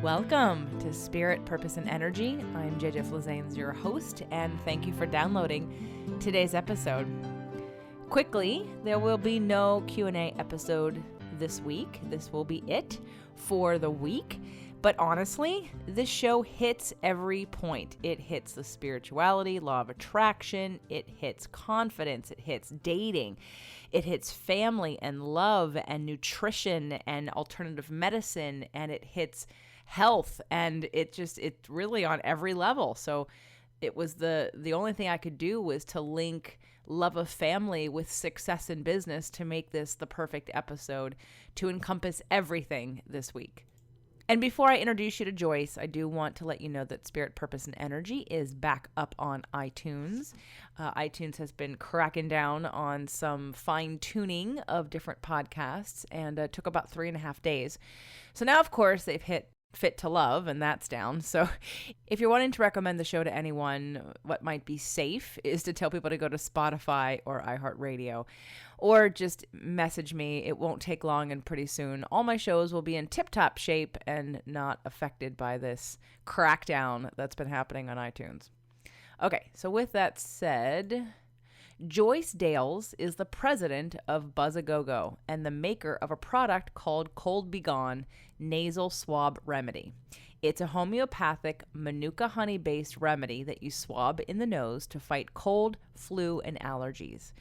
Welcome to Spirit, Purpose, and Energy. I'm JJ Flazanes, your host, and thank you for downloading today's episode. Quickly, there will be no Q&A episode this week. This will be it for the week. But honestly, this show hits every point. It hits the spirituality, law of attraction, it hits confidence, it hits dating, it hits family and love and nutrition and alternative medicine, and it hits health, and it's really on every level. So it was the only thing I could do was to link love of family with success in business to make this the perfect episode to encompass everything this week. And before I introduce you to Joyce, I do want to let you know that Spirit, Purpose, and Energy is back up on iTunes. iTunes has been cracking down on some fine-tuning of different podcasts, and it took about 3.5 days. So now, of course, they've hit Fit to Love, and that's down. So if you're wanting to recommend the show to anyone, what might be safe is to tell people to go to Spotify or iHeartRadio, or just message me. It won't take long, and pretty soon all my shows will be in tip-top shape and not affected by this crackdown that's been happening on iTunes. Okay, so with that said, Joyce Dales is the president of Buzzagogo and the maker of a product called Cold Be Gone Nasal Swab Remedy. It's a homeopathic Manuka Honey based remedy that you swab in the nose to fight cold, flu, and allergies.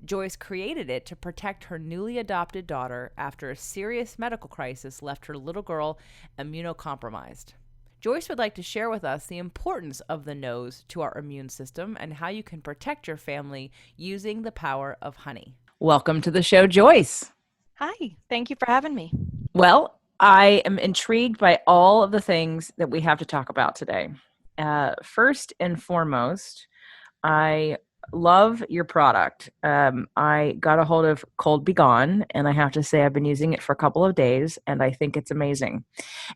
Joyce created it to protect her newly adopted daughter after a serious medical crisis left her little girl immunocompromised. Joyce would like to share with us the importance of the nose to our immune system and how you can protect your family using the power of honey. Welcome to the show, Joyce. Hi, thank you for having me. Well, I am intrigued by all of the things that we have to talk about today. First and foremost, I love your product. I got a hold of Cold Be Gone, and I have to say I've been using it for a couple of days, and I think it's amazing.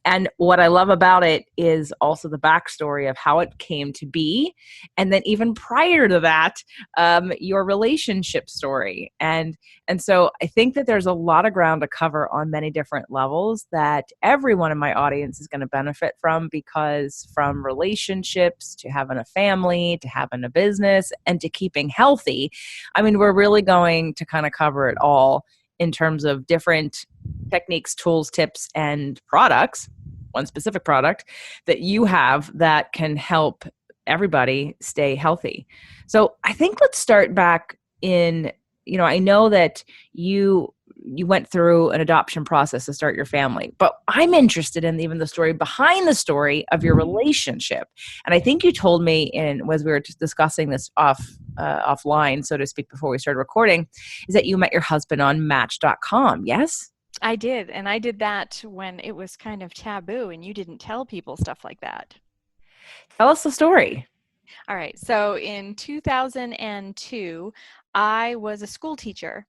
And what I love about it is also the backstory of how it came to be, and then even prior to that, your relationship story. And so I think that there's a lot of ground to cover on many different levels that everyone in my audience is going to benefit from, because from relationships to having a family to having a business and to keeping healthy, I mean, we're really going to kind of cover it all in terms of different techniques, tools, tips, and products, one specific product that you have that can help everybody stay healthy. So I think let's start back in, I know that you went through an adoption process to start your family, but I'm interested in even the story behind the story of your relationship. And I think you told me as we were just discussing this offline, so to speak, before we started recording, is that you met your husband on Match.com. Yes? I did. And I did that when it was kind of taboo and you didn't tell people stuff like that. Tell us the story. All right. So in 2002, I was a school teacher,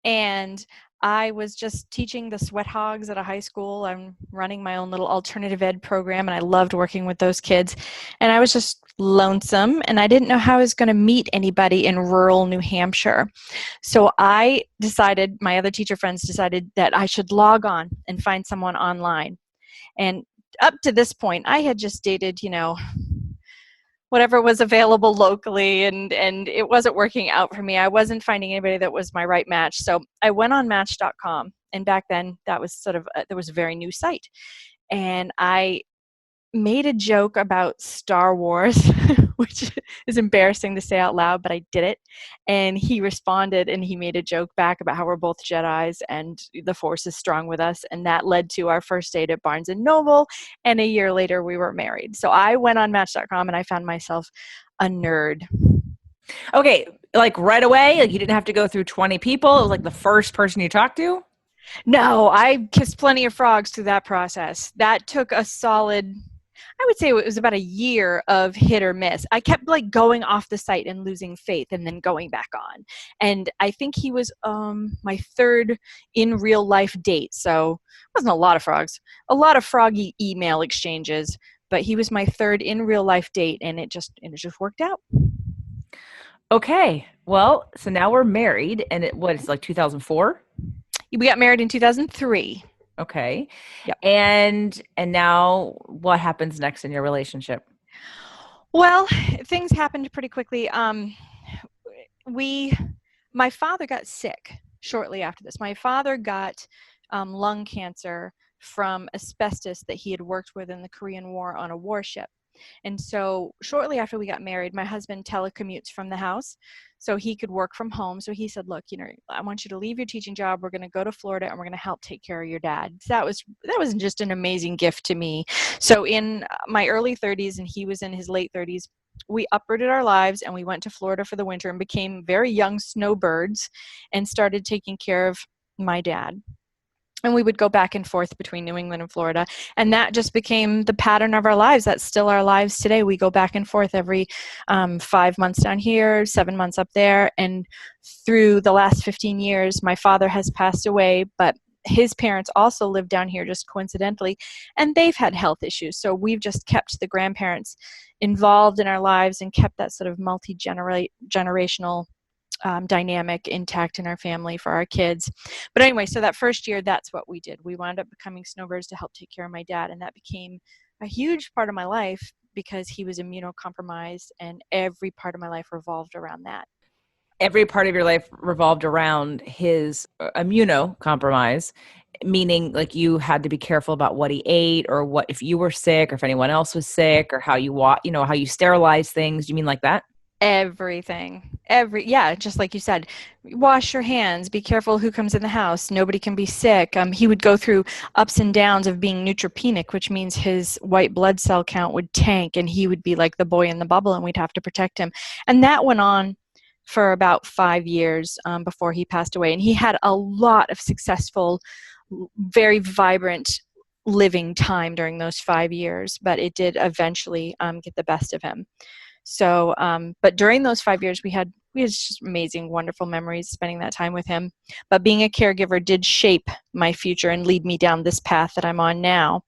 and I was just teaching the sweat hogs at a high school. I'm running my own little alternative ed program, and I loved working with those kids. And I was just lonesome, and I didn't know how I was going to meet anybody in rural New Hampshire. So my other teacher friends decided that I should log on and find someone online. And up to this point, I had just dated, whatever was available locally, and it wasn't working out for me. I wasn't finding anybody that was my right match. So I went on Match.com, and back then that was there was a very new site. And I made a joke about Star Wars, which is embarrassing to say out loud, but I did it. And he responded, and he made a joke back about how we're both Jedis and the Force is strong with us. And that led to our first date at Barnes & Noble. And a year later, we were married. So I went on Match.com, and I found myself a nerd. Okay, like right away? Like you didn't have to go through 20 people? It was like the first person you talked to? No, I kissed plenty of frogs through that process. That took a solid, I would say it was about a year of hit or miss. I kept going off the site and losing faith and then going back on. And I think he was my third in real life date. So it wasn't a lot of frogs, a lot of froggy email exchanges, but he was my third in real life date, and it just worked out. Okay. Well, so now we're married, and it's like 2004? We got married in 2003. Okay. Yep. And now what happens next in your relationship? Well, things happened pretty quickly. My father got sick shortly after this. My father got lung cancer from asbestos that he had worked with in the Korean War on a warship. And so shortly after we got married, my husband telecommutes from the house so he could work from home. So he said, look, I want you to leave your teaching job. We're going to go to Florida and we're going to help take care of your dad. So that was just an amazing gift to me. So in my early 30s and he was in his late 30s, we uprooted our lives and we went to Florida for the winter and became very young snowbirds and started taking care of my dad. And we would go back and forth between New England and Florida. And that just became the pattern of our lives. That's still our lives today. We go back and forth every 5 months down here, 7 months up there. And through the last 15 years, my father has passed away, but his parents also live down here just coincidentally, and they've had health issues. So we've just kept the grandparents involved in our lives and kept that sort of multi-generational dynamic intact in our family for our kids. But anyway, so that first year, that's what we did. We wound up becoming snowbirds to help take care of my dad, and that became a huge part of my life because he was immunocompromised, and every part of my life revolved around that. Every part of your life revolved around his immunocompromise, meaning like you had to be careful about what he ate or what if you were sick or if anyone else was sick or how you how you sterilize things. You mean like that? Everything. Yeah, just like you said, wash your hands, be careful who comes in the house, nobody can be sick. He would go through ups and downs of being neutropenic, which means his white blood cell count would tank and he would be like the boy in the bubble and we'd have to protect him. And that went on for about 5 years before he passed away. And he had a lot of successful, very vibrant living time during those 5 years, but it did eventually get the best of him. So, but during those 5 years, we had just amazing, wonderful memories spending that time with him. But being a caregiver did shape my future and lead me down this path that I'm on now.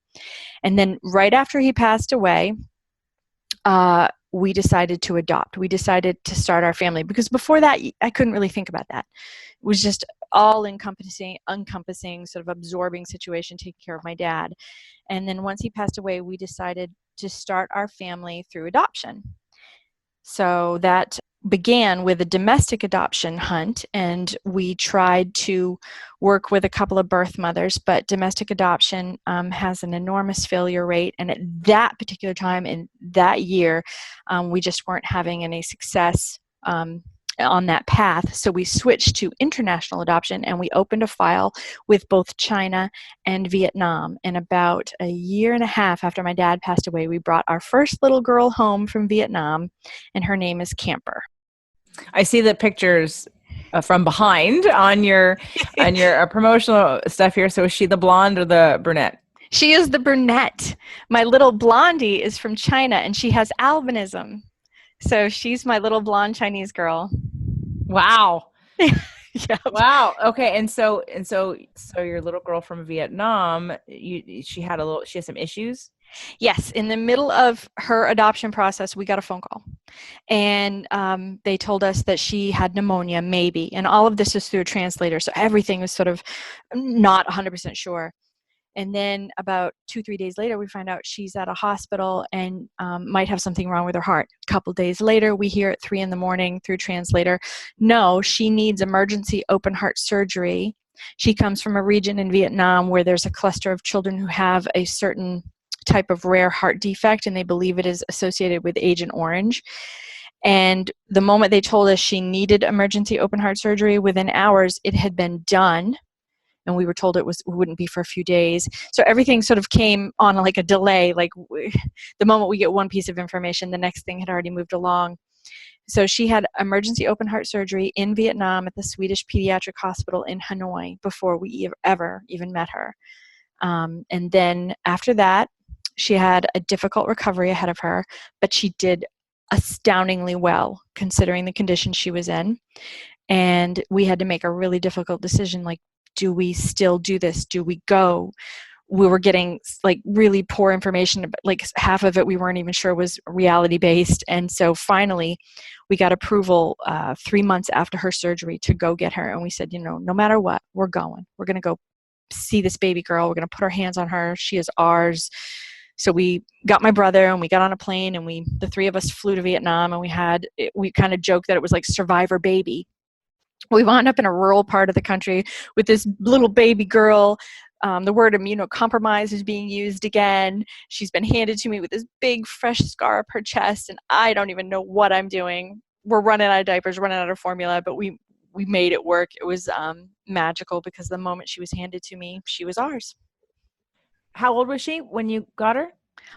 And then right after he passed away, we decided to adopt. We decided to start our family because before that, I couldn't really think about that. It was just all encompassing, sort of absorbing situation, taking care of my dad. And then once he passed away, we decided to start our family through adoption. So that began with a domestic adoption hunt, and we tried to work with a couple of birth mothers, but domestic adoption has an enormous failure rate. And at that particular time in that year, we just weren't having any success on that path. So we switched to international adoption and we opened a file with both China and Vietnam. And about a year and a half after my dad passed away, we brought our first little girl home from Vietnam, and her name is Camper. I see the pictures from behind on your promotional stuff here. So is she the blonde or the brunette? She is the brunette. My little blondie is from China and she has albinism. So she's my little blonde Chinese girl. Wow. Yep. Wow. Okay. And so your little girl from Vietnam, she had some issues. Yes. In the middle of her adoption process, we got a phone call and they told us that she had pneumonia, maybe. And all of this is through a translator. So everything was sort of not 100% sure. And then about 2-3 days later, we find out she's at a hospital and might have something wrong with her heart. A couple days later, we hear at 3 a.m. through translator, no, she needs emergency open heart surgery. She comes from a region in Vietnam where there's a cluster of children who have a certain type of rare heart defect, and they believe it is associated with Agent Orange. And the moment they told us she needed emergency open heart surgery, within hours, it had been done. And we were told it wouldn't be for a few days. So everything sort of came on like a delay. Like the moment we get one piece of information, the next thing had already moved along. So she had emergency open heart surgery in Vietnam at the Swedish Pediatric Hospital in Hanoi before we ever even met her. And then after that, she had a difficult recovery ahead of her, but she did astoundingly well considering the condition she was in. And we had to make a really difficult decision, like, do we still do this? Do we go? We were getting like really poor information, but like half of it we weren't even sure was reality based. And so finally we got approval 3 months after her surgery to go get her. And we said, no matter what, we're going to go see this baby girl. We're going to put our hands on her. She is ours. So we got my brother and we got on a plane and the three of us flew to Vietnam, and we kind of joked that it was like survivor baby. We wound up in a rural part of the country with this little baby girl. The word immunocompromised is being used again. She's been handed to me with this big fresh scar up her chest, and I don't even know what I'm doing. We're running out of diapers, running out of formula, but we made it work. It was magical, because the moment she was handed to me, she was ours. How old was she when you got her?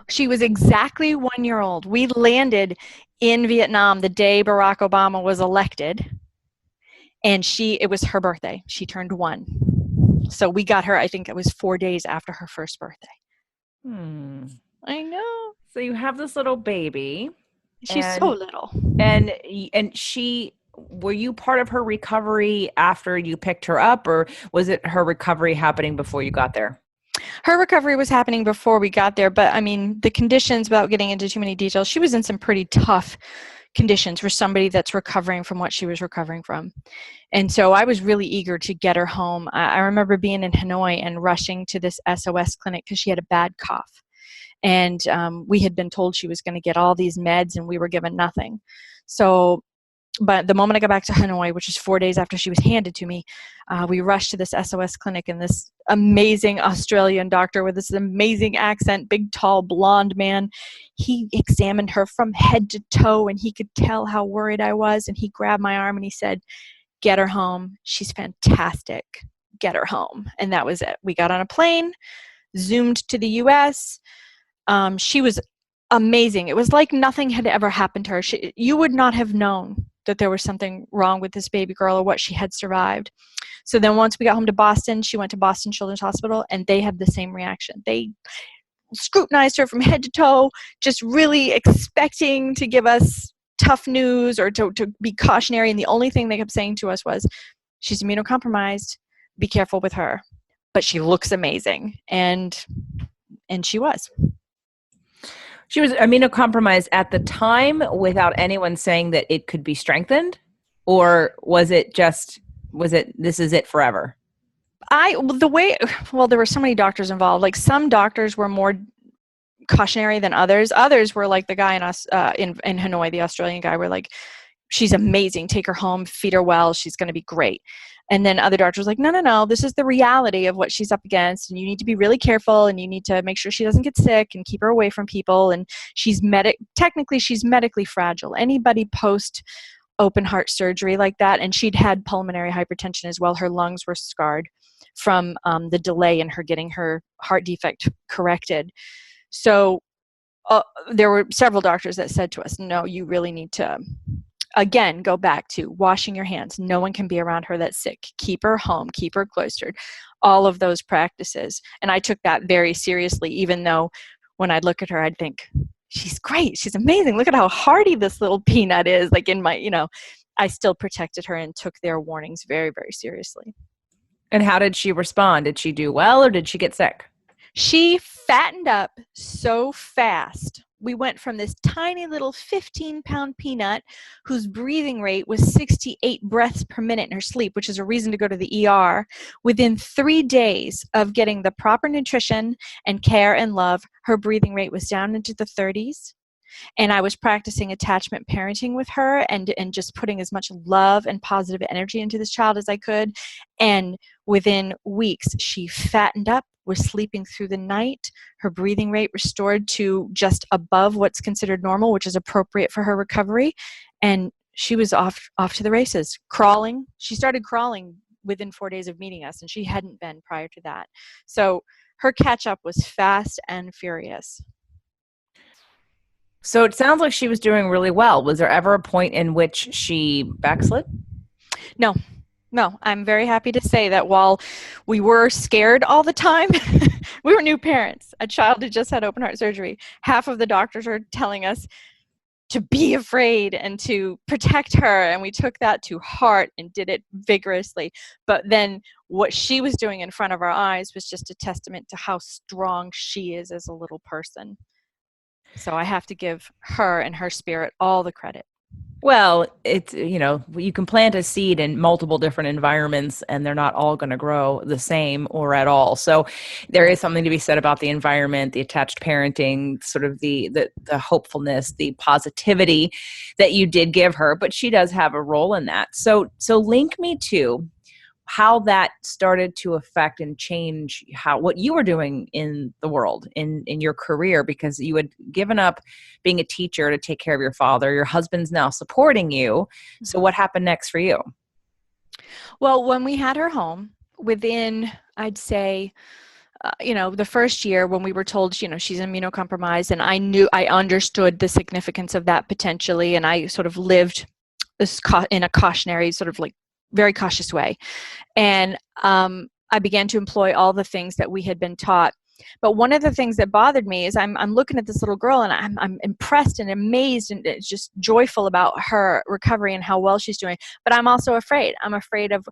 She was exactly 1 year old. We landed in Vietnam the day Barack Obama was elected, and it was her birthday. She turned 1. So we got her, I think it was 4 days after her first birthday. I know. So you have this little baby. She's so little. And were you part of her recovery after you picked her up, or was it her recovery happening before you got there? Her recovery was happening before we got there, but I mean, the conditions, without getting into too many details, she was in some pretty tough conditions for somebody that's recovering from what she was recovering from. And so I was really eager to get her home. I remember being in Hanoi and rushing to this SOS clinic because she had a bad cough. And we had been told she was going to get all these meds, and we were given nothing. So, but the moment I got back to Hanoi, which is 4 days after she was handed to me, we rushed to this SOS clinic, and this amazing Australian doctor with this amazing accent, big, tall, blonde man, he examined her from head to toe, and he could tell how worried I was. And he grabbed my arm and he said, "Get her home. She's fantastic. Get her home." And that was it. We got on a plane, zoomed to the US. She was amazing. It was like nothing had ever happened to her. You would not have known that there was something wrong with this baby girl or what she had survived. So then once we got home to Boston, she went to Boston Children's Hospital, and they had the same reaction. They scrutinized her from head to toe, just really expecting to give us tough news or to be cautionary. And the only thing they kept saying to us was, "She's immunocompromised. Be careful with her. But she looks amazing." And she was. She was immunocompromised at the time without anyone saying that it could be strengthened? Or was it this is it forever? There were so many doctors involved. Like, some doctors were more cautionary than others. Others were like the guy in Hanoi, the Australian guy, were like, "She's amazing. Take her home, feed her well. She's going to be great." And then other doctors were like, no, this is the reality of what she's up against, and you need to be really careful, and you need to make sure she doesn't get sick and keep her away from people. And technically she's medically fragile. Anybody post open heart surgery like that, and she'd had pulmonary hypertension as well. Her lungs were scarred from the delay in her getting her heart defect corrected. So there were several doctors that said to us, "No, you really need to, again, go back to washing your hands. No one can be around her that's sick. Keep her home. Keep her cloistered." All of those practices. And I took that very seriously, even though when I'd look at her, I'd think, "She's great. She's amazing. Look at how hardy this little peanut is." Like, I still protected her and took their warnings very, very seriously. And how did she respond? Did she do well, or did she get sick? She fattened up so fast. We went from this tiny little 15-pound peanut whose breathing rate was 68 breaths per minute in her sleep, which is a reason to go to the ER. Within 3 days of getting the proper nutrition and care and love, her breathing rate was down into the 30s. And I was practicing attachment parenting with her and just putting as much love and positive energy into this child as I could. And within weeks, she fattened up, was sleeping through the night. Her breathing rate restored to just above what's considered normal, which is appropriate for her recovery. And she was off to the races, crawling. She started crawling within 4 days of meeting us, and she hadn't been prior to that. So her catch up was fast and furious. So it sounds like she was doing really well. Was there ever a point in which she backslid? No, I'm very happy to say that while we were scared all the time, we were new parents. A child had just had open heart surgery. Half of the doctors are telling us to be afraid and to protect her, and we took that to heart and did it vigorously. But then what she was doing in front of our eyes was just a testament to how strong she is as a little person. So I have to give her and her spirit all the credit. Well, it's, you can plant a seed in multiple different environments and they're not all going to grow the same or at all. So there is something to be said about the environment, the attached parenting, sort of the hopefulness, the positivity that you did give her, but she does have a role in that. So link me to how that started to affect and change what you were doing in the world, in your career, because you had given up being a teacher to take care of your father. Your husband's now supporting you. So what happened next for you? Well, when we had her home, within, I'd say, the first year when we were told, she's immunocompromised, and I understood the significance of that potentially, and I sort of lived this in a cautionary, sort of like very cautious way. And I began to employ all the things that we had been taught. But one of the things that bothered me is I'm looking at this little girl, and I'm impressed and amazed and just joyful about her recovery and how well she's doing. But I'm also afraid. I'm afraid of,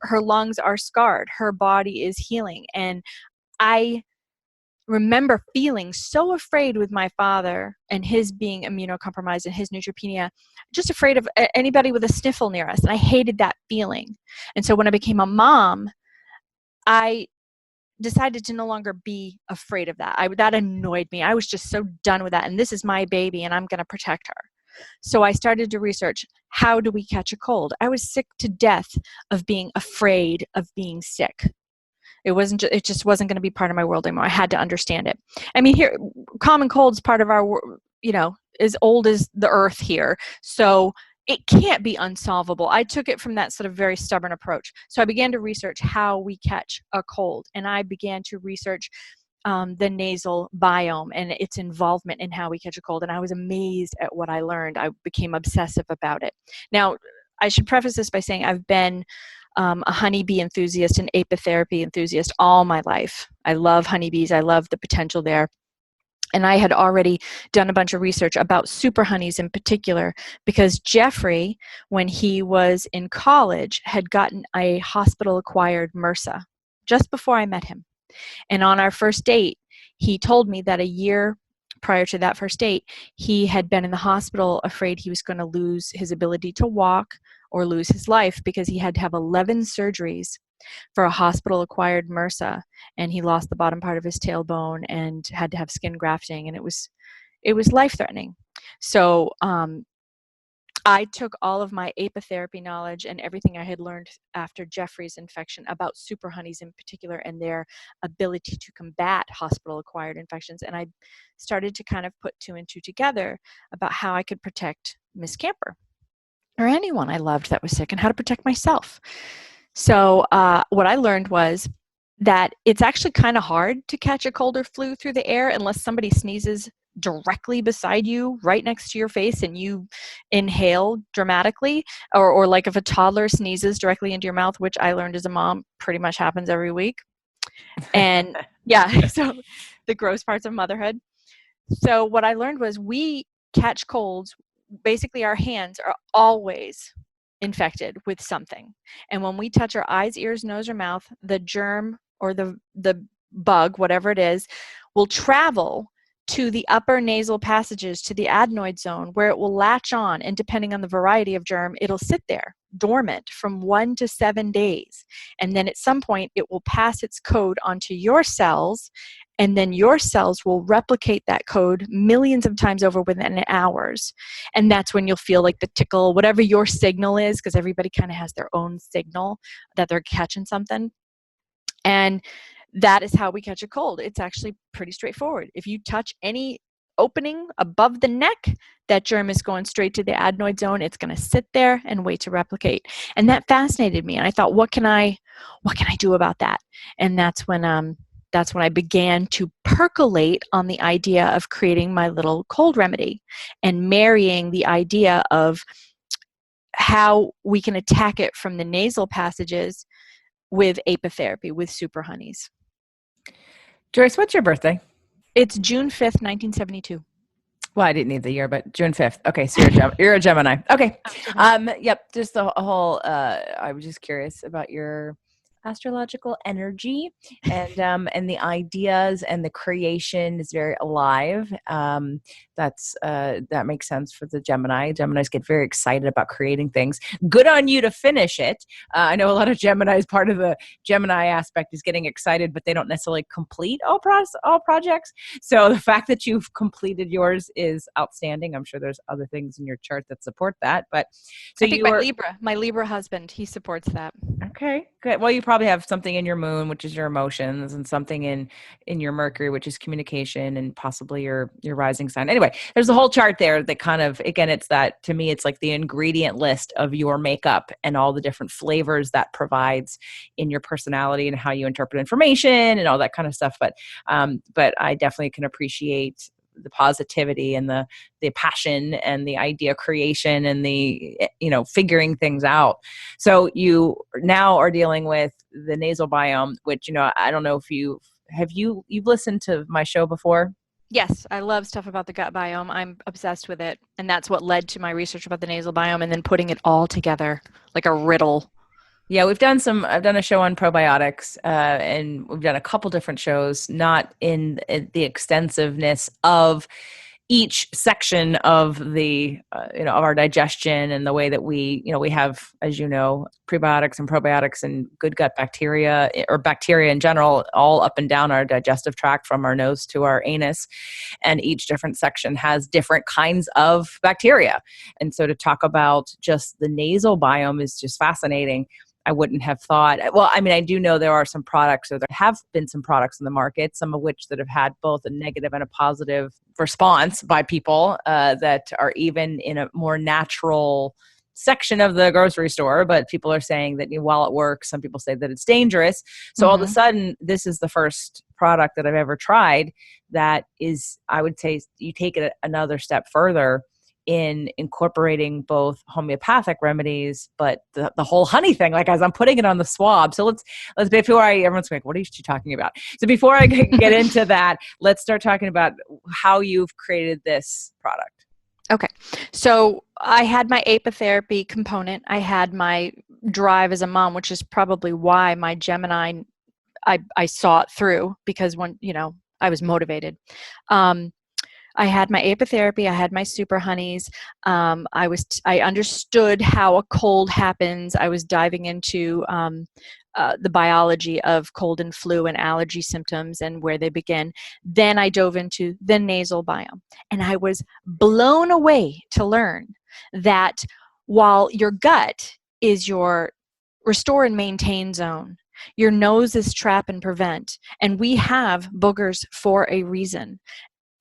her lungs are scarred. Her body is healing. And I remember feeling so afraid with my father and his being immunocompromised and his neutropenia, just afraid of anybody with a sniffle near us. And I hated that feeling. And so when I became a mom, I decided to no longer be afraid of that. That annoyed me. I was just so done with that. And this is my baby and I'm going to protect her. So I started to research, how do we catch a cold? I was sick to death of being afraid of being sick. It just wasn't going to be part of my world anymore. I had to understand it. I mean, here, common cold is part of our, as old as the earth here. So it can't be unsolvable. I took it from that sort of very stubborn approach. So I began to research how we catch a cold. And I began to research the nasal biome and its involvement in how we catch a cold. And I was amazed at what I learned. I became obsessive about it. Now, I should preface this by saying I've been a honeybee enthusiast and apitherapy enthusiast all my life. I love honeybees. I love the potential there. And I had already done a bunch of research about super honeys in particular, because Jeffrey, when he was in college, had gotten a hospital-acquired MRSA just before I met him. And on our first date, he told me that a year prior to that first date, he had been in the hospital afraid he was going to lose his ability to walk or lose his life, because he had to have 11 surgeries for a hospital-acquired MRSA, and he lost the bottom part of his tailbone and had to have skin grafting, and it was life-threatening. So I took all of my apitherapy knowledge and everything I had learned after Jeffrey's infection about super honeys in particular and their ability to combat hospital-acquired infections, and I started to kind of put two and two together about how I could protect Miss Camper or anyone I loved that was sick, and how to protect myself. So what I learned was that it's actually kind of hard to catch a cold or flu through the air unless somebody sneezes directly beside you, right next to your face, and you inhale dramatically, or like if a toddler sneezes directly into your mouth, which I learned as a mom pretty much happens every week. And yeah, so the gross parts of motherhood. So what I learned was we catch colds. Basically, our hands are always infected with something. And when we touch our eyes, ears, nose, or mouth, the germ or the bug, whatever it is, will travel to the upper nasal passages, to the adenoid zone, where it will latch on. And depending on the variety of germ, it'll sit there dormant from 1 to 7 days. And then at some point, it will pass its code onto your cells, and then your cells will replicate that code millions of times over within hours. And that's when you'll feel like the tickle, whatever your signal is, because everybody kind of has their own signal that they're catching something. And that is how we catch a cold. It's actually pretty straightforward. If you touch any opening above the neck, that germ is going straight to the adenoid zone. It's going to sit there and wait to replicate. And that fascinated me. And I thought, what can I do about that? And that's when I began to percolate on the idea of creating my little cold remedy and marrying the idea of how we can attack it from the nasal passages with apitherapy, with super honeys. Joyce, what's your birthday? It's June 5th, 1972. Well, I didn't need the year, but June 5th. Okay, so you're a Gemini. Okay. Yep, just the whole, I was just curious about your astrological energy, and the ideas and the creation is very alive. That makes sense for the Gemini. Geminis get very excited about creating things. Good on you to finish it. I know a lot of Geminis, part of the Gemini aspect is getting excited, but they don't necessarily complete all projects. So the fact that you've completed yours is outstanding. I'm sure there's other things in your chart that support that, but so I think my Libra husband, he supports that. Okay, good. Well, you probably have something in your moon, which is your emotions, and something in your Mercury, which is communication, and possibly your rising sign. Anyway, there's a whole chart there that kind of, again, it's that, to me, it's like the ingredient list of your makeup and all the different flavors that provides in your personality and how you interpret information and all that kind of stuff. But I definitely can appreciate the positivity and the passion and the idea creation and the, figuring things out. So you now are dealing with the nasal biome, which, I don't know if you've listened to my show before. Yes, I love stuff about the gut biome. I'm obsessed with it. And that's what led to my research about the nasal biome and then putting it all together like a riddle. Yeah, I've done a show on probiotics, and we've done a couple different shows, not in the extensiveness of each section of the, of our digestion and the way that we have, as prebiotics and probiotics and good gut bacteria, or bacteria in general, all up and down our digestive tract from our nose to our anus. And each different section has different kinds of bacteria. And so to talk about just the nasal biome is just fascinating. I wouldn't have thought. Well, I mean, I do know there are some products, or there have been some products in the market, some of which that have had both a negative and a positive response by people that are even in a more natural section of the grocery store. But people are saying that while it works, some people say that it's dangerous. So all of a sudden, this is the first product that I've ever tried that is, I would say, you take it another step further in incorporating both homeopathic remedies, but the whole honey thing, like as I'm putting it on the swab. So let's everyone's like, what are you talking about? So before I get into that, let's start talking about how you've created this product. Okay. So I had my apitherapy component. I had my drive as a mom, which is probably why my Gemini, I saw it through, because when, I was motivated. I had my apitherapy. I had my super honeys. I understood how a cold happens. I was diving into the biology of cold and flu and allergy symptoms and where they begin. Then I dove into the nasal biome, and I was blown away to learn that while your gut is your restore and maintain zone, your nose is trap and prevent, and we have boogers for a reason.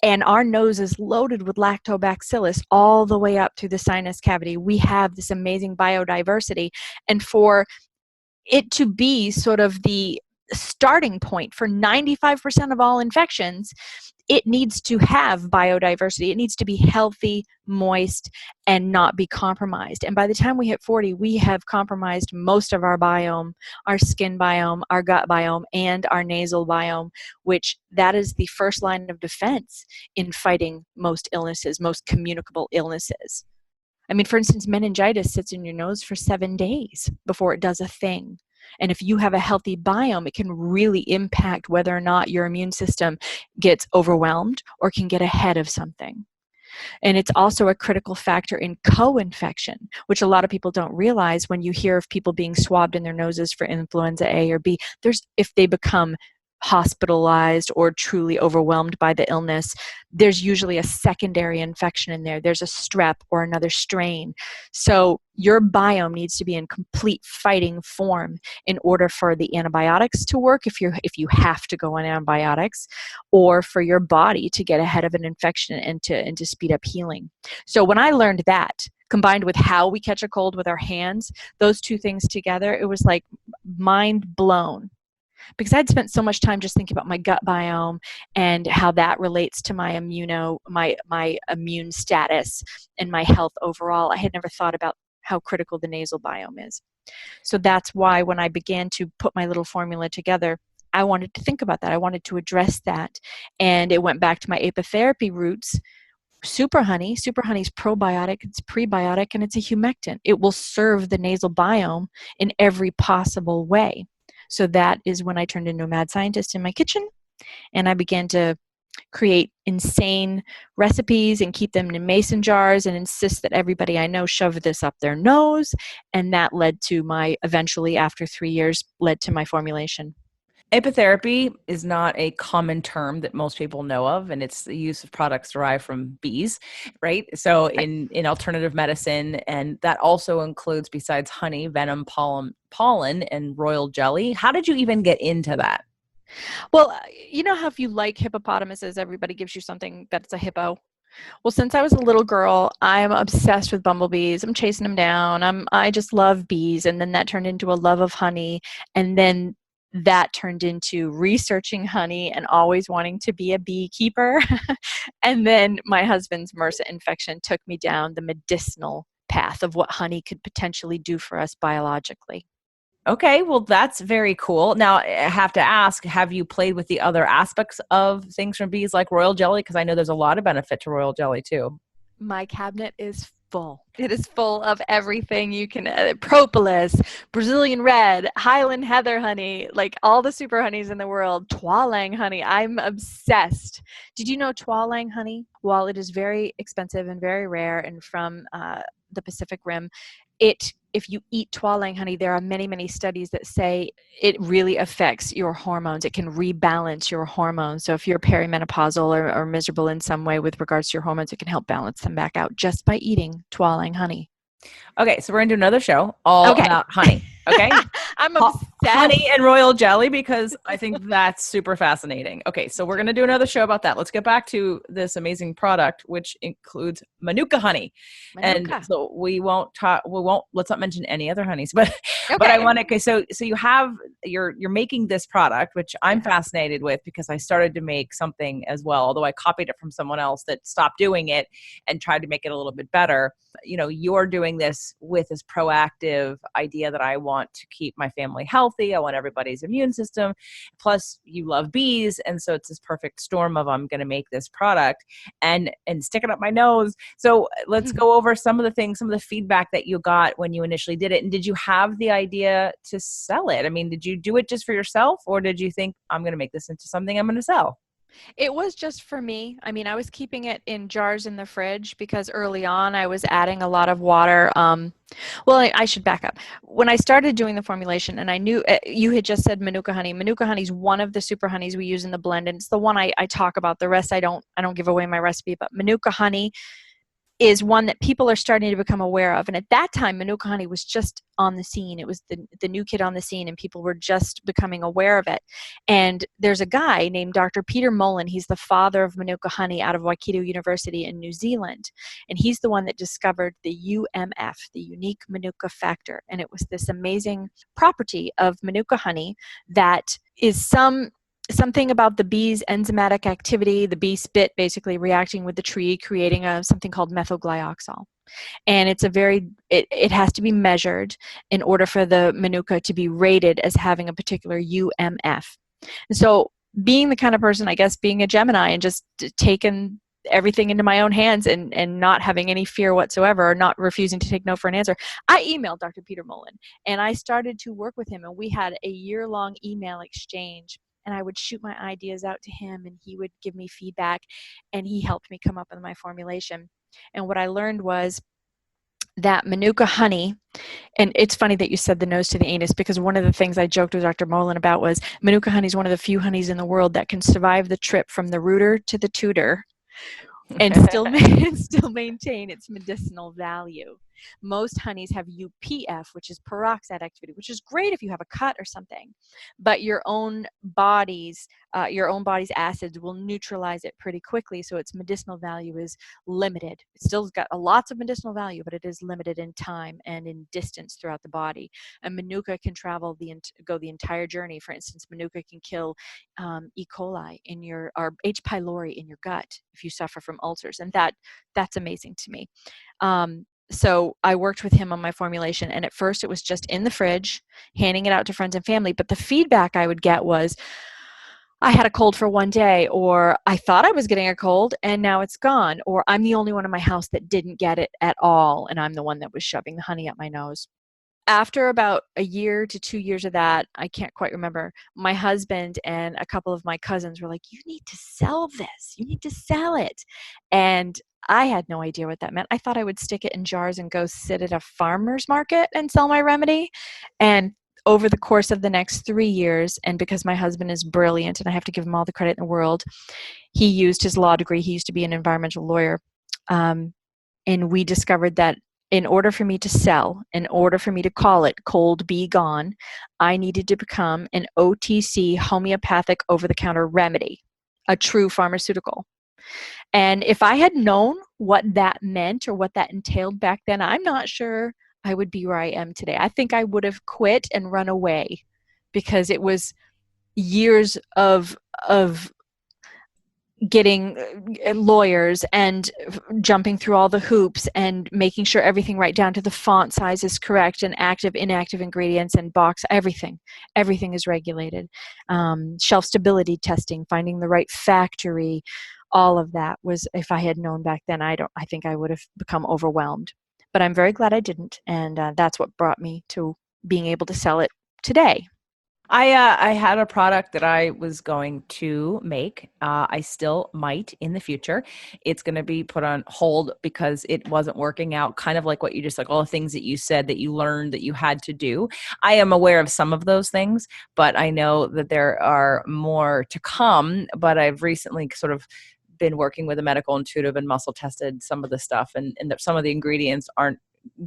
And our nose is loaded with lactobacillus all the way up through the sinus cavity. We have this amazing biodiversity. And for it to be sort of the starting point for 95% of all infections, it needs to have biodiversity. It needs to be healthy, moist, and not be compromised. And by the time we hit 40, we have compromised most of our biome, our skin biome, our gut biome, and our nasal biome, which that is the first line of defense in fighting most illnesses, most communicable illnesses. I mean, for instance, meningitis sits in your nose for 7 days before it does a thing. And if you have a healthy biome, it can really impact whether or not your immune system gets overwhelmed or can get ahead of something. And it's also a critical factor in co-infection, which a lot of people don't realize. When you hear of people being swabbed in their noses for influenza A or B, if they become hospitalized or truly overwhelmed by the illness, there's usually a secondary infection in there. There's a strep or another strain. So your biome needs to be in complete fighting form in order for the antibiotics to work, if you have to go on antibiotics, or for your body to get ahead of an infection and to speed up healing. So when I learned that, combined with how we catch a cold with our hands, those two things together, it was like mind blown. Because I'd spent so much time just thinking about my gut biome and how that relates to my immune status and my health overall. I had never thought about how critical the nasal biome is. So that's why when I began to put my little formula together, I wanted to think about that. I wanted to address that. And it went back to my apitherapy roots. Super honey is probiotic, it's prebiotic, and it's a humectant. It will serve the nasal biome in every possible way. So that is when I turned into a mad scientist in my kitchen, and I began to create insane recipes and keep them in mason jars and insist that everybody I know shove this up their nose. And that led to eventually, after 3 years, led to my formulation. Apitherapy is not a common term that most people know of, and it's the use of products derived from bees, right? So in alternative medicine, and that also includes, besides honey, venom, pollen, and royal jelly. How did you even get into that? Well, you know how if you like hippopotamuses, everybody gives you something that's a hippo? Well, since I was a little girl, I'm obsessed with bumblebees. I'm chasing them down. I just love bees. And then that turned into a love of honey. And then that turned into researching honey and always wanting to be a beekeeper. And then my husband's MRSA infection took me down the medicinal path of what honey could potentially do for us biologically. Okay, well, that's very cool. Now, I have to ask, have you played with the other aspects of things from bees like royal jelly? Because I know there's a lot of benefit to royal jelly too. My cabinet is full. It is full of everything you can, propolis, Brazilian red, Highland heather honey, like all the super honeys in the world, Twalang honey. I'm obsessed. Did you know Twalang honey, while it is very expensive and very rare and from the Pacific Rim, if you eat Twalang honey, there are many, many studies that say it really affects your hormones. It can rebalance your hormones. So if you're perimenopausal or miserable in some way with regards to your hormones, it can help balance them back out just by eating Twalang honey. Okay, so we're going to do another show all Okay. about honey. Okay. I'm obsessed. Honey and royal jelly, because I think that's super fascinating. Okay, so we're going to do another show about that. Let's get back to this amazing product, which includes Manuka honey. Manuka. And so let's not mention any other honeys, but Okay. I want to, okay, so you're making this product, which I'm fascinated with, because I started to make something as well, although I copied it from someone else that stopped doing it and tried to make it a little bit better. You know, you're doing this with this proactive idea that I want to keep my family healthy. I want everybody's immune system. Plus, you love bees, and so it's this perfect storm of I'm going to make this product and stick it up my nose. So let's go over some of the things, some of the feedback that you got when you initially did it. And did you have the idea to sell it? I mean, did you do it just for yourself, or did you think I'm going to make this into something I'm going to sell? It was just for me. I mean, I was keeping it in jars in the fridge because early on I was adding a lot of water. Well, I should back up. When I started doing the formulation, and I knew you had just said Manuka honey. Manuka honey is one of the super honeys we use in the blend, and it's the one I talk about. The rest I don't give away my recipe, but Manuka honey is one that people are starting to become aware of. And at that time, Manuka honey was just on the scene. It was the new kid on the scene, and people were just becoming aware of it. And there's a guy named Dr. Peter Mullen. He's the father of Manuka honey out of Waikato University in New Zealand. And he's the one that discovered the UMF, the unique Manuka factor. And it was this amazing property of Manuka honey that is something about the bee's enzymatic activity, the bee spit basically reacting with the tree, creating something called methylglyoxal. And it has to be measured in order for the Manuka to be rated as having a particular UMF. And so being the kind of person, I guess, being a Gemini and just taking everything into my own hands and not having any fear whatsoever, or not refusing to take no for an answer, I emailed Dr. Peter Mullen, and I started to work with him, and we had a year-long email exchange. And I would shoot my ideas out to him, and he would give me feedback, and he helped me come up with my formulation. And what I learned was that Manuka honey, and it's funny that you said the nose to the anus, because one of the things I joked with Dr. Mullen about was Manuka honey is one of the few honeys in the world that can survive the trip from the rooter to the tutor and still maintain its medicinal value. Most honeys have UPF, which is peroxide activity, which is great if you have a cut or something, but your own body's acids will neutralize it pretty quickly, so its medicinal value is limited. It's still got lots of medicinal value, but it is limited in time and in distance throughout the body. And Manuka can go the entire journey. For instance, Manuka can kill E. coli or H. pylori in your gut if you suffer from ulcers, and that's amazing to me. So I worked with him on my formulation, and at first it was just in the fridge, handing it out to friends and family. But the feedback I would get was, I had a cold for one day, or I thought I was getting a cold and now it's gone, or I'm the only one in my house that didn't get it at all, and I'm the one that was shoving the honey up my nose. after about a year to 2 years of that, I can't quite remember, my husband and a couple of my cousins were like, you need to sell this. You need to sell it. And I had no idea what that meant. I thought I would stick it in jars and go sit at a farmer's market and sell my remedy. And over the course of the next 3 years, and because my husband is brilliant and I have to give him all the credit in the world, he used his law degree. He used to be an environmental lawyer. And we discovered that in order for me to sell, in order for me to call it Cold Be Gone, I needed to become an OTC homeopathic over-the-counter remedy, a true pharmaceutical. And if I had known what that meant or what that entailed back then, I'm not sure I would be where I am today. I think I would have quit and run away because it was years of getting lawyers and jumping through all the hoops and making sure everything right down to the font size is correct and active, inactive ingredients and box, everything is regulated. Shelf stability testing, finding the right factory, all of that was, if I had known back then, I think I would have become overwhelmed. But I'm very glad I didn't, and that's what brought me to being able to sell it today. I had a product that I was going to make. I still might in the future. It's going to be put on hold because it wasn't working out, kind of like what you just, like all the things that you said that you learned that you had to do. I am aware of some of those things, but I know that there are more to come. But I've recently sort of been working with a medical intuitive and muscle tested some of the stuff, and some of the ingredients aren't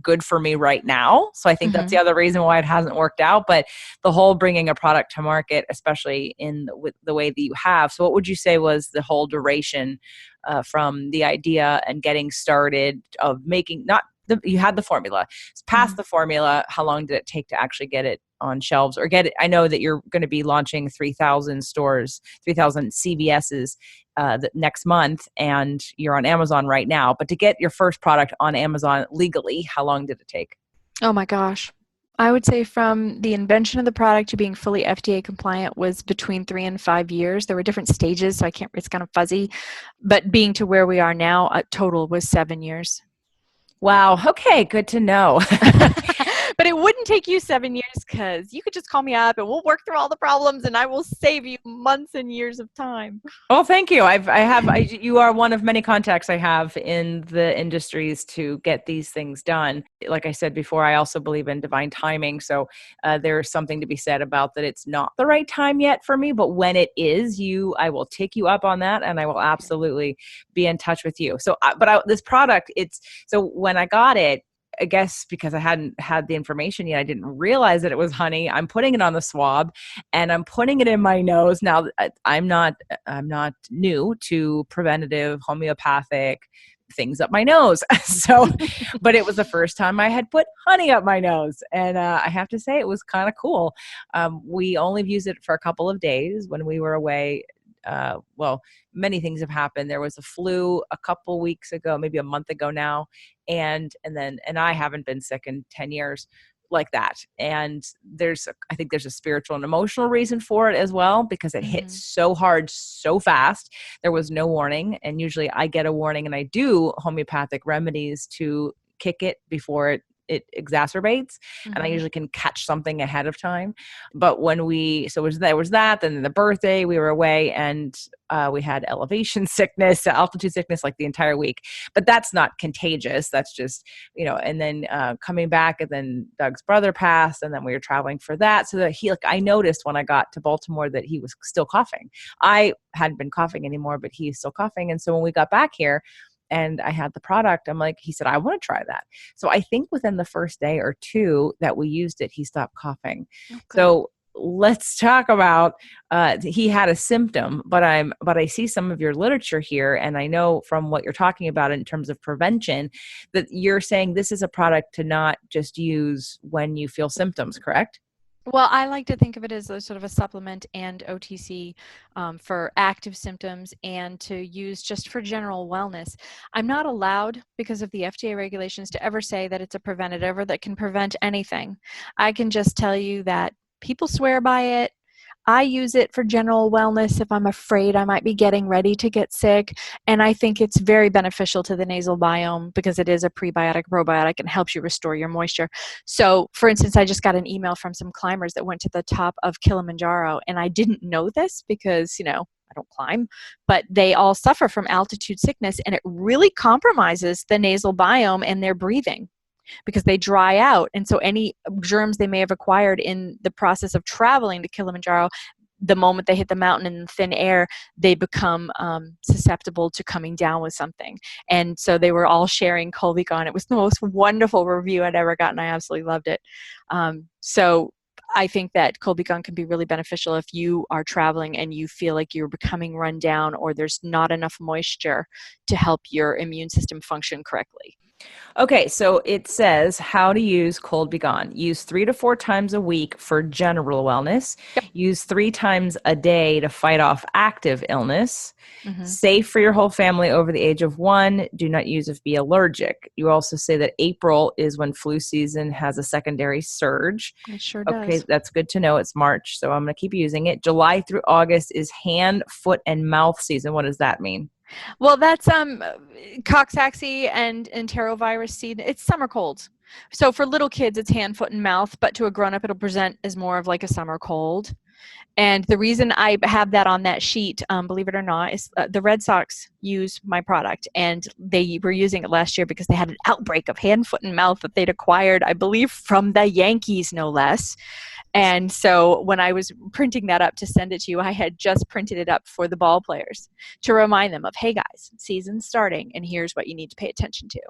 good for me right now. So I think that's the other reason why it hasn't worked out. But the whole bringing a product to market, especially with the way that you have. So what would you say was the whole duration from the idea and getting started of making, you had the formula, it's past the formula. How long did it take to actually get it on shelves or get it? I know that you're going to be launching 3,000 stores, 3,000 CVSs next month, and you're on Amazon right now. But to get your first product on Amazon legally, how long did it take? Oh my gosh. I would say from the invention of the product to being fully FDA compliant was between 3 and 5 years. There were different stages, so it's kind of fuzzy. But being to where we are now, total was 7 years. Wow. Okay. Good to know. But it wouldn't take you 7 years because you could just call me up and we'll work through all the problems and I will save you months and years of time. Oh, thank you. You are one of many contacts I have in the industries to get these things done. Like I said before, I also believe in divine timing. So there's something to be said about that. It's not the right time yet for me, but when it is, I will take you up on that and I will absolutely be in touch with you. So, this product, so when I got it, I guess because I hadn't had the information yet, I didn't realize that it was honey. I'm putting it on the swab and I'm putting it in my nose. Now, I'm not new to preventative homeopathic things up my nose. So, but it was the first time I had put honey up my nose. And I have to say it was kind of cool. We only used it for a couple of days when we were away. Many things have happened. There was a flu a couple weeks ago, maybe a month ago now. And I haven't been sick in 10 years like that. And I think there's a spiritual and emotional reason for it as well, because it hit so hard, so fast. There was no warning. And usually I get a warning and I do homeopathic remedies to kick it before it exacerbates, and I usually can catch something ahead of time. But there was that, then the birthday, we were away, and we had elevation sickness, altitude sickness, like the entire week. But that's not contagious. That's just, and then coming back, and then Doug's brother passed, and then we were traveling for that. So that I noticed when I got to Baltimore that he was still coughing. I hadn't been coughing anymore, but he's still coughing. And so when we got back here, and I had the product, he said, I want to try that. So I think within the first day or two that we used it, he stopped coughing. Okay. So let's talk about, he had a symptom, but I see some of your literature here. And I know from what you're talking about in terms of prevention, that you're saying this is a product to not just use when you feel symptoms, correct? Well, I like to think of it as a sort of a supplement and OTC for active symptoms and to use just for general wellness. I'm not allowed, because of the FDA regulations, to ever say that it's a preventative or that can prevent anything. I can just tell you that people swear by it. I use it for general wellness if I'm afraid I might be getting ready to get sick. And I think it's very beneficial to the nasal biome because it is a prebiotic, probiotic, and helps you restore your moisture. So, for instance, I just got an email from some climbers that went to the top of Kilimanjaro, and I didn't know this because, I don't climb, but they all suffer from altitude sickness, and it really compromises the nasal biome and their breathing, because they dry out. And so any germs they may have acquired in the process of traveling to Kilimanjaro, the moment they hit the mountain in the thin air, they become susceptible to coming down with something. And so they were all sharing Colbicon. It was the most wonderful review I'd ever gotten. I absolutely loved it. So I think that Colbicon can be really beneficial if you are traveling and you feel like you're becoming run down or there's not enough moisture to help your immune system function correctly. Okay, so it says how to use Cold Be Gone. Use 3 to 4 times a week for general wellness. Yep. Use 3 times a day to fight off active illness. Mm-hmm. Safe for your whole family over the age of 1. Do not use if be allergic. You also say that April is when flu season has a secondary surge. It sure does. Okay, that's good to know. It's March, so I'm going to keep using it. July through August is hand, foot, and mouth season. What does that mean? Well, that's Coxsackie and enterovirus seed. It's summer colds. So for little kids, it's hand, foot, and mouth, but to a grown-up, it'll present as more of like a summer cold. And the reason I have that on that sheet, believe it or not, is the Red Sox use my product, and they were using it last year because they had an outbreak of hand, foot, and mouth that they'd acquired, I believe, from the Yankees, no less. And so when I was printing that up to send it to you, I had just printed it up for the ball players to remind them of, hey guys, season's starting, and here's what you need to pay attention to.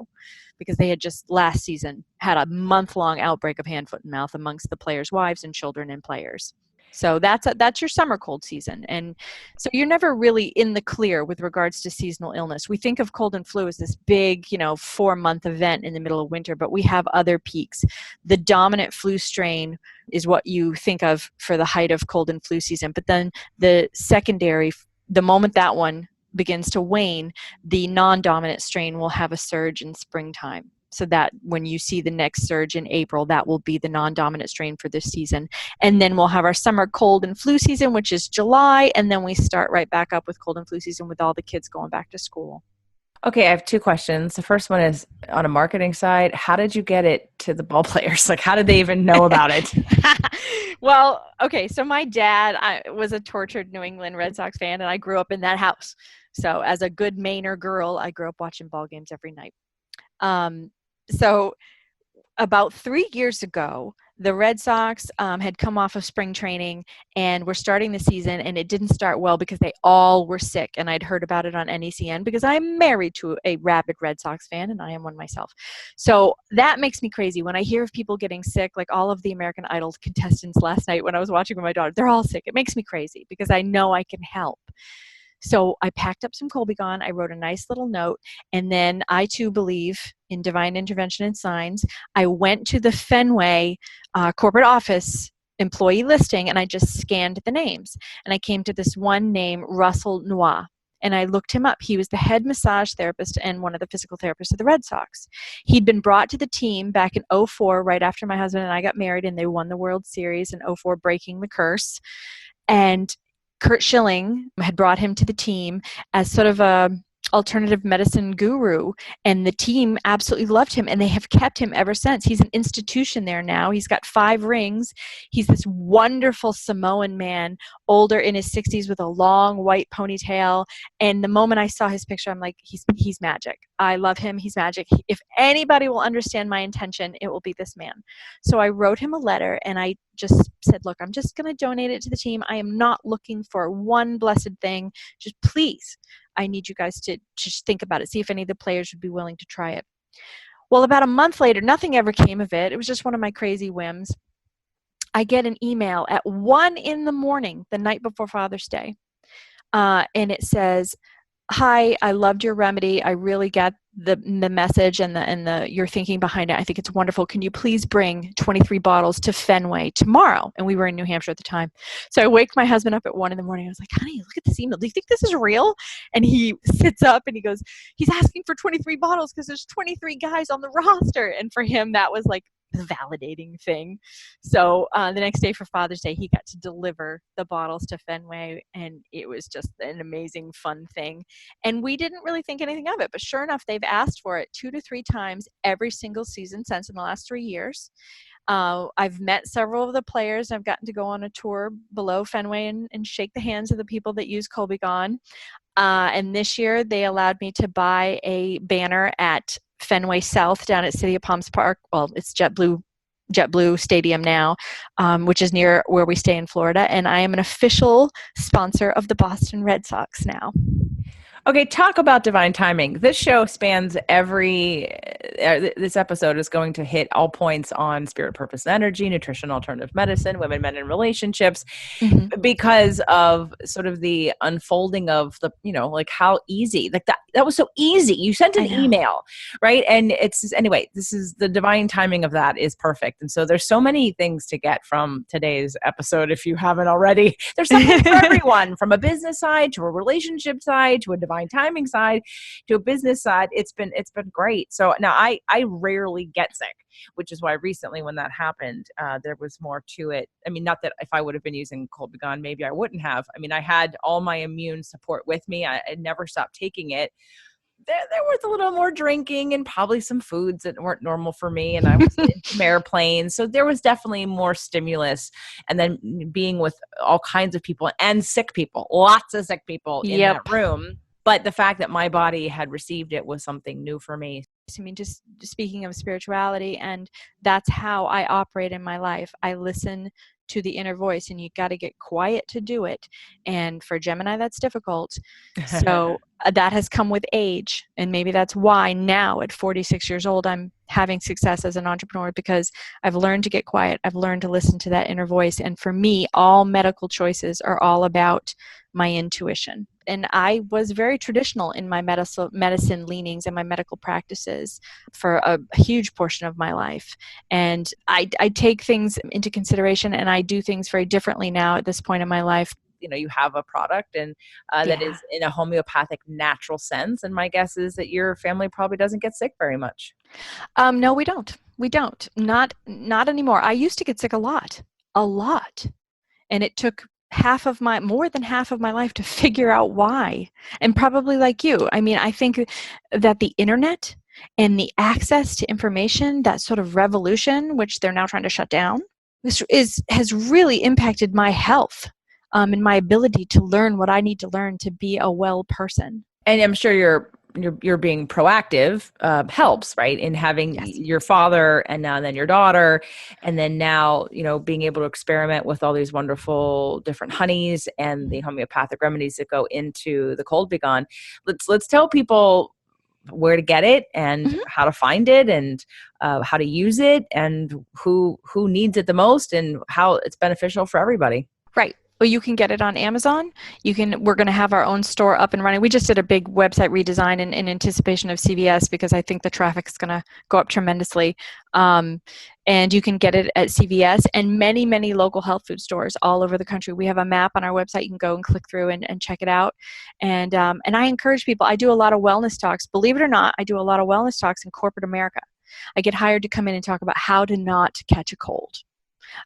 Because they had just last season had a month-long outbreak of hand, foot, and mouth amongst the players' wives and children and players. So that's your summer cold season. And so you're never really in the clear with regards to seasonal illness. We think of cold and flu as this big, 4-month event in the middle of winter, but we have other peaks. The dominant flu strain is what you think of for the height of cold and flu season. But then the secondary, the moment that one begins to wane, the non-dominant strain will have a surge in springtime. So that when you see the next surge in April, that will be the non-dominant strain for this season. And then we'll have our summer cold and flu season, which is July. And then we start right back up with cold and flu season with all the kids going back to school. Okay, I have 2 questions. The first one is on a marketing side. How did you get it to the ball players? Like, how did they even know about it? Well, okay, so my dad was a tortured New England Red Sox fan, and I grew up in that house. So as a good Mainer girl, I grew up watching ball games every night. So about 3 years ago, the Red Sox had come off of spring training and were starting the season, and it didn't start well because they all were sick. And I'd heard about it on NECN because I'm married to a rabid Red Sox fan, and I am one myself. So that makes me crazy when I hear of people getting sick, like all of the American Idol contestants last night when I was watching with my daughter. They're all sick. It makes me crazy because I know I can help. So I packed up some Colbicon, I wrote a nice little note, and then I too believe in divine intervention and signs. I went to the Fenway corporate office employee listing, and I just scanned the names. And I came to this one name, Russell Noir. And I looked him up. He was the head massage therapist and one of the physical therapists of the Red Sox. He'd been brought to the team back in 2004, right after my husband and I got married, and they won the World Series in 2004, breaking the curse. And Kurt Schilling had brought him to the team as sort of a alternative medicine guru, and the team absolutely loved him, and they have kept him ever since. He's an institution there now. He's got 5 rings. He's this wonderful Samoan man, older, in his 60s, with a long white ponytail. And the moment I saw his picture, I'm like, he's magic. I love him. He's magic. If anybody will understand my intention, it will be this man. So I wrote him a letter, and I just said, look, I'm just going to donate it to the team. I am not looking for one blessed thing. Just please, I need you guys to just think about it. See if any of the players would be willing to try it. Well, about a month later, nothing ever came of it. It was just one of my crazy whims. I get an email at 1 a.m, the night before Father's Day. And it says, hi, I loved your remedy. I really get the message and the your thinking behind it. I think it's wonderful. Can you please bring 23 bottles to Fenway tomorrow? And we were in New Hampshire at the time. So I wake my husband up at 1 a.m. I was like, honey, look at this email. Do you think this is real? And he sits up and he goes, he's asking for 23 bottles because there's 23 guys on the roster. And for him, that was like validating thing. So the next day for Father's Day, he got to deliver the bottles to Fenway, and it was just an amazing, fun thing. And we didn't really think anything of it, but sure enough, they've asked for it 2 to 3 times every single season since in the last 3 years. I've met several of the players. I've gotten to go on a tour below Fenway and shake the hands of the people that use Colby-Gon. And this year they allowed me to buy a banner at Fenway South down at City of Palms Park. Well, it's JetBlue Stadium now, which is near where we stay in Florida. And I am an official sponsor of the Boston Red Sox now. Okay, talk about divine timing. This show spans this episode is going to hit all points on spirit, purpose, and energy, nutrition, alternative medicine, women, men, and relationships, because of sort of the unfolding of the, like how easy, like that was so easy. You sent an email, right? And anyway, this is the divine timing of that is perfect. And so there's so many things to get from today's episode. If you haven't already, there's something for everyone, from a business side to a relationship side to a divine timing side to a business side. It's been great. So now I rarely get sick, which is why recently when that happened, there was more to it. I mean, not that if I would have been using Colby-Gon, maybe I wouldn't have. I mean, I had all my immune support with me. I never stopped taking it. There was a little more drinking and probably some foods that weren't normal for me. And I was in some airplanes. So there was definitely more stimulus. And then being with all kinds of people and sick people, lots of sick people in that room. But the fact that my body had received it was something new for me. I mean, just speaking of spirituality, and that's how I operate in my life. I listen to the inner voice, and you got to get quiet to do it. And for Gemini, that's difficult. So that has come with age. And maybe that's why now at 46 years old, I'm having success as an entrepreneur, because I've learned to get quiet. I've learned to listen to that inner voice. And for me, all medical choices are all about my intuition. And I was very traditional in my medicine leanings and my medical practices for a huge portion of my life. And I take things into consideration, and I do things very differently now at this point in my life. You have a product and that is in a homeopathic natural sense. And my guess is that your family probably doesn't get sick very much. No, we don't. We don't. Not anymore. I used to get sick a lot. And it took more than half of my life to figure out why. And probably like you. I mean, I think that the internet and the access to information, that sort of revolution, which they're now trying to shut down, has really impacted my health. And my ability to learn what I need to learn to be a well person. And I'm sure you're being proactive helps, right? In having your father and now then your daughter, and then now, being able to experiment with all these wonderful different honeys and the homeopathic remedies that go into the Colby-Gon. Let's tell people where to get it and how to find it and how to use it and who needs it the most and how it's beneficial for everybody. Right. Well, you can get it on Amazon. We're going to have our own store up and running. We just did a big website redesign in anticipation of CVS, because I think the traffic is going to go up tremendously. And you can get it at CVS and many, many local health food stores all over the country. We have a map on our website. You can go and click through and check it out. And I encourage people. I do a lot of wellness talks. Believe it or not, I do a lot of wellness talks in corporate America. I get hired to come in and talk about how to not catch a cold.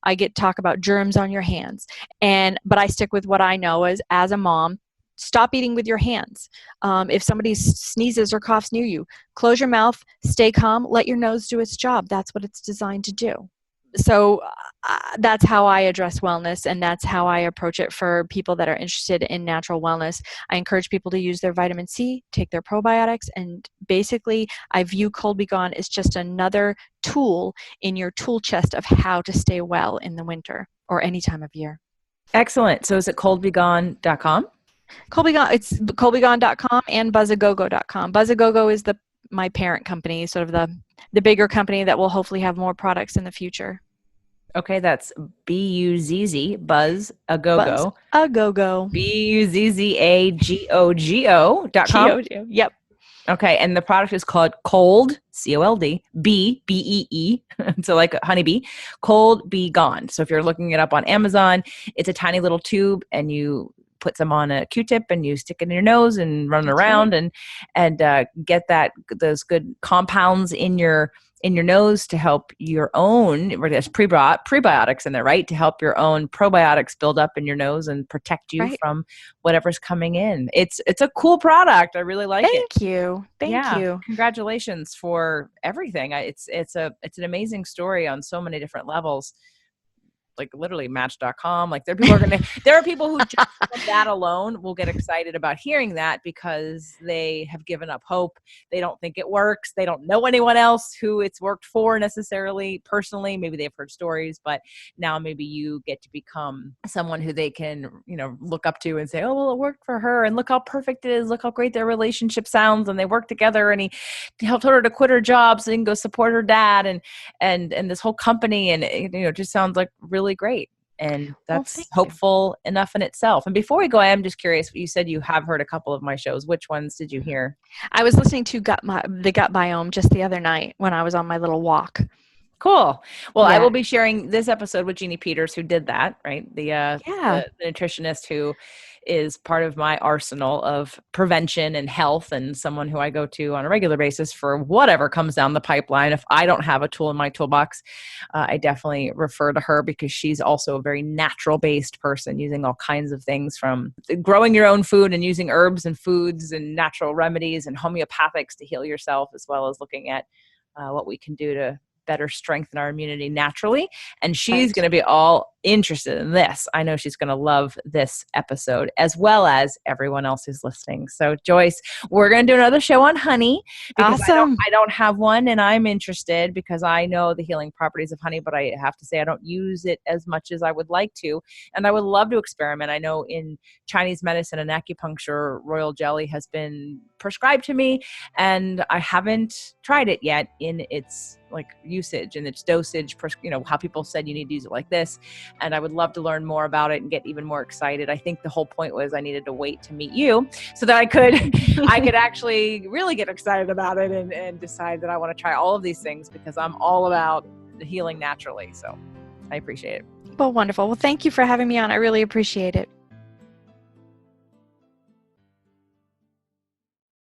I get to talk about germs on your hands. But I stick with what I know as a mom. Stop eating with your hands. If somebody sneezes or coughs near you, close your mouth, stay calm, let your nose do its job. That's what it's designed to do. So that's how I address wellness, and that's how I approach it for people that are interested in natural wellness. I encourage people to use their vitamin C, take their probiotics, and basically I view Colby-Gon as just another tool in your tool chest of how to stay well in the winter or any time of year. Excellent. So is it colbygon.com? It's colbygon.com and buzzagogo.com. Buzzagogo is my parent company, sort of the bigger company that will hopefully have more products in the future. Okay, that's B-U-Z-Z, Buzzagogo. Buzzagogo. BUZZAGOGO.com. Yep. Okay, and the product is called Cold, C-O-L-D, B-E-E, so like a honeybee, Colby-Gon. So if you're looking it up on Amazon, it's a tiny little tube, and you put some on a Q-tip and you stick it in your nose and run around and get those good compounds in your in your nose to help your own, there's prebiotics in there, right? To help your own probiotics build up in your nose and protect you Right. from whatever's coming in. It's a cool product. I really like it. Thank you. Thank you. Congratulations for everything. It's an amazing story on so many different levels. Like literally Match.com. Like there are people who just from that alone will get excited about hearing that because they have given up hope. They don't think it works. They don't know anyone else who it's worked for necessarily personally. Maybe they've heard stories, but now maybe you get to become someone who they can, look up to and say, oh, well, it worked for her. And look how perfect it is. Look how great their relationship sounds. And they work together and he helped her to quit her job so they can go support her dad and this whole company. And, it just sounds like really great. And that's hopeful enough in itself. And before we go, I am just curious, you said you have heard a couple of my shows. Which ones did you hear? I was listening to the gut biome just the other night when I was on my little walk. Cool. Well, I will be sharing this episode with Jeannie Peters, who did that, right? The nutritionist who is part of my arsenal of prevention and health, and someone who I go to on a regular basis for whatever comes down the pipeline. If I don't have a tool in my toolbox, I definitely refer to her because she's also a very natural-based person, using all kinds of things from growing your own food and using herbs and foods and natural remedies and homeopathics to heal yourself, as well as looking at what we can do to better strengthen our immunity naturally. And she's going to be all interested in this. I know she's going to love this episode as well as everyone else who's listening. So Joyce, we're going to do another show on honey because awesome. I don't have one, and I'm interested because I know the healing properties of honey, but I have to say I don't use it as much as I would like to. And I would love to experiment. I know in Chinese medicine and acupuncture, royal jelly has been prescribed to me, and I haven't tried it yet in its usage and its dosage, how people said you need to use it like this. And I would love to learn more about it and get even more excited. I think the whole point was I needed to wait to meet you so that I could actually really get excited about it and decide that I want to try all of these things because I'm all about healing naturally. So I appreciate it. Well, wonderful. Well, thank you for having me on. I really appreciate it.